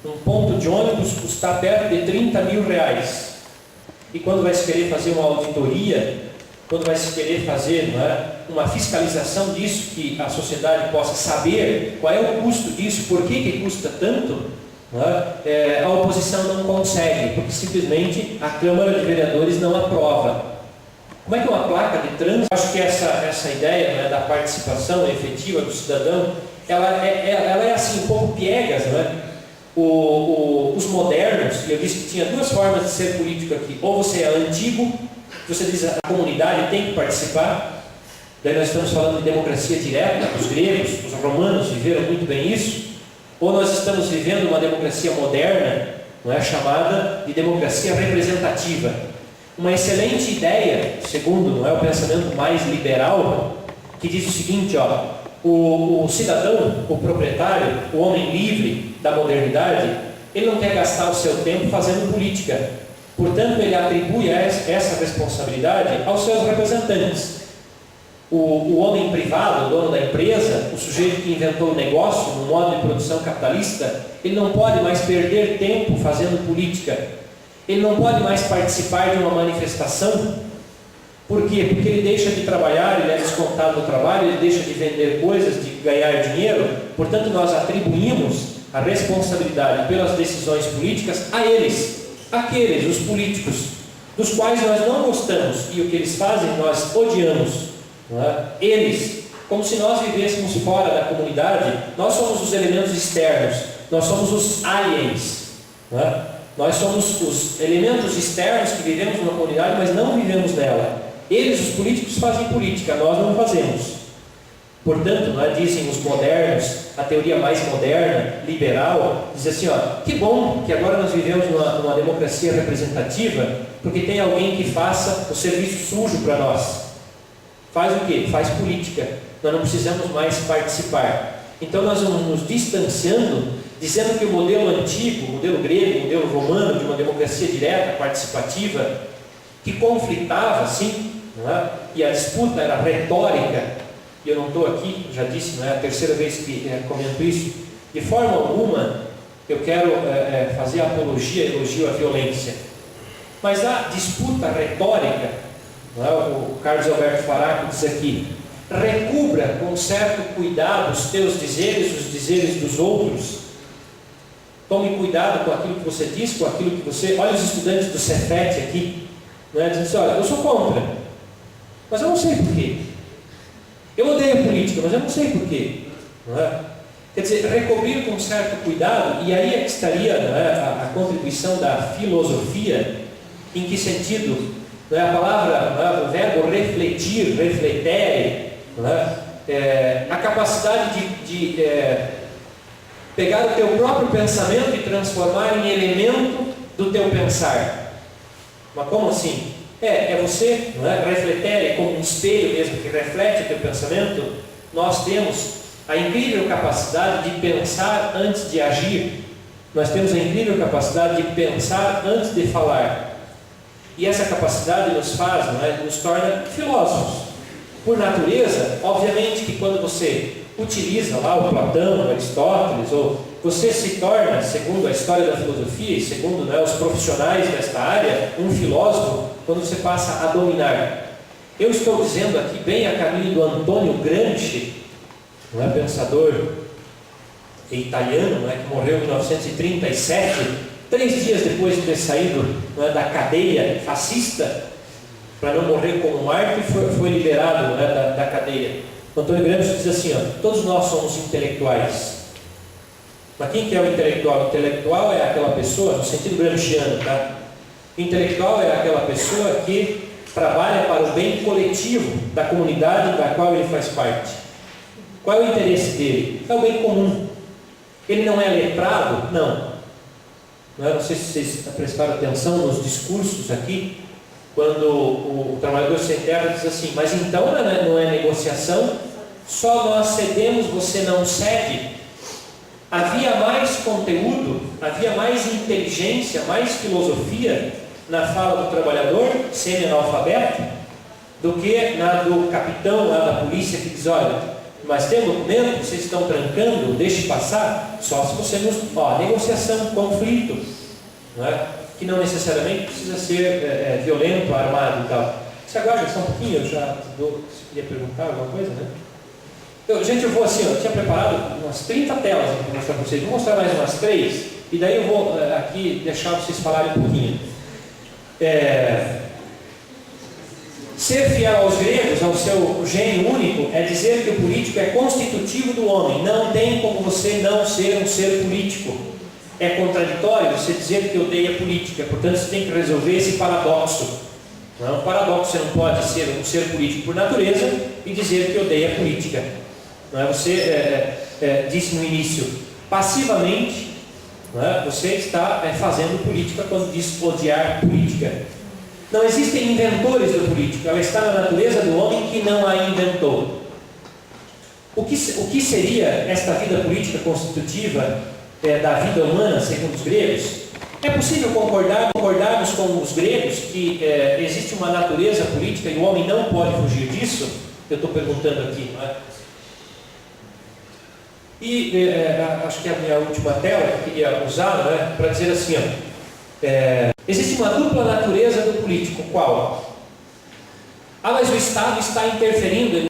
um ponto de ônibus custa perto de 30 mil reais. E quando vai se querer fazer uma auditoria, quando vai se querer fazer uma fiscalização disso, que a sociedade possa saber qual é o custo disso, por que custa tanto, a oposição não consegue, porque simplesmente a Câmara de Vereadores não aprova. Como é que uma placa de trânsito? Acho que essa ideia da participação efetiva do cidadão, ela é assim um pouco piegas, Os modernos, e eu disse que tinha duas formas de ser político aqui: ou você é antigo, você diz a comunidade tem que participar, daí nós estamos falando de democracia direta, os gregos, os romanos viveram muito bem isso, ou nós estamos vivendo uma democracia moderna, chamada de democracia representativa. Uma excelente ideia, segundo o pensamento mais liberal, que diz o seguinte: o cidadão, o proprietário, o homem livre da modernidade, ele não quer gastar o seu tempo fazendo política. Portanto, ele atribui essa responsabilidade aos seus representantes. O homem privado, o dono da empresa, o sujeito que inventou o negócio, no modo de produção capitalista, ele não pode mais perder tempo fazendo política. Ele não pode mais participar de uma manifestação. Por quê? Porque ele deixa de trabalhar, ele é descontado do trabalho, ele deixa de vender coisas, de ganhar dinheiro. Portanto, nós atribuímos a responsabilidade pelas decisões políticas a eles, aqueles, os políticos, dos quais nós não gostamos, e o que eles fazem nós odiamos. Eles, como se nós vivêssemos fora da comunidade. Nós somos os elementos externos, nós somos os aliens, nós somos os elementos externos que vivemos numa comunidade, mas não vivemos nela. Eles, os políticos, fazem política, nós não fazemos. Portanto, dizem os modernos, a teoria mais moderna, liberal, diz assim: que bom que agora nós vivemos numa democracia representativa, porque tem alguém que faça o serviço sujo para nós. Faz o quê? Faz política. Nós não precisamos mais participar. Então nós vamos nos distanciando, dizendo que o modelo antigo, o modelo grego, o modelo romano, de uma democracia direta, participativa, que conflitava, sim, e a disputa era retórica, e eu não estou aqui, já disse, não é a terceira vez que comento isso, de forma alguma eu quero fazer apologia, elogio à violência, mas a disputa retórica, o Carlos Alberto Faraco diz aqui: recubra com certo cuidado os teus dizeres, os dizeres dos outros. Tome cuidado com aquilo que você diz, com aquilo que você... Olha os estudantes do Cefet aqui, dizem assim: olha, eu sou contra, mas eu não sei porquê. Eu odeio política, mas eu não sei porquê. Quer dizer, recobrir com certo cuidado, e aí é que estaria a contribuição da filosofia. Em que sentido? A palavra, o verbo refletir, refletere, a capacidade de pegar o teu próprio pensamento e transformar em elemento do teu pensar. Mas como assim? É você, refletere como um espelho mesmo que reflete o teu pensamento. Nós temos a incrível capacidade de pensar antes de agir. Nós temos a incrível capacidade de pensar antes de falar. E essa capacidade nos faz, nos torna filósofos. Por natureza, obviamente que quando você utiliza lá o Platão, o Aristóteles, ou você se torna, segundo a história da filosofia e segundo os profissionais desta área, um filósofo, quando você passa a dominar. Eu estou dizendo aqui bem a caminho do Antonio Gramsci, pensador italiano, que morreu em 1937, 3 dias depois de ter saído da cadeia fascista, para não morrer como mártir, foi liberado da cadeia. Antônio Gramsci diz assim: todos nós somos intelectuais. Mas quem que é o intelectual? O intelectual é aquela pessoa, no sentido gramsciano, O intelectual é aquela pessoa que trabalha para o bem coletivo da comunidade da qual ele faz parte. Qual é o interesse dele? É o bem comum. Ele não é letrado? Não. Não sei se vocês prestaram atenção nos discursos aqui, quando o trabalhador sem terra diz assim: mas então não é negociação, só nós cedemos, você não cede. Havia mais conteúdo, havia mais inteligência, mais filosofia na fala do trabalhador semi-analfabeto do que na do capitão lá da polícia que diz: olha, Mas tem um documento que vocês estão trancando, deixe passar, só se você nos... negociação, conflito, não é? Que não necessariamente precisa ser violento, armado e tal. Você aguarda só um pouquinho, eu já dou, se queria perguntar alguma coisa, né? Gente, eu vou assim, eu tinha preparado umas 30 telas para mostrar para vocês, vou mostrar mais umas 3, e daí eu vou aqui deixar vocês falarem um pouquinho. Ser fiel aos gregos, ao seu gênio único, é dizer que o político é constitutivo do homem. Não tem como você não ser um ser político. É contraditório você dizer que odeia a política, portanto você tem que resolver esse paradoxo. Não é um paradoxo, você não pode ser um ser político por natureza e dizer que odeia a política. Não é? Você disse no início, passivamente, não é? Você está fazendo política quando diz odiar política. Não existem inventores da política, ela está na natureza do homem que não a inventou. O que seria esta vida política constitutiva da vida humana, segundo os gregos? É possível concordarmos com os gregos que existe uma natureza política e o homem não pode fugir disso? Eu estou perguntando aqui, não é? E acho que é a minha última tela que eu queria usar, não é? Para dizer assim, existe uma dupla natureza do político, qual? Mas o Estado está interferindo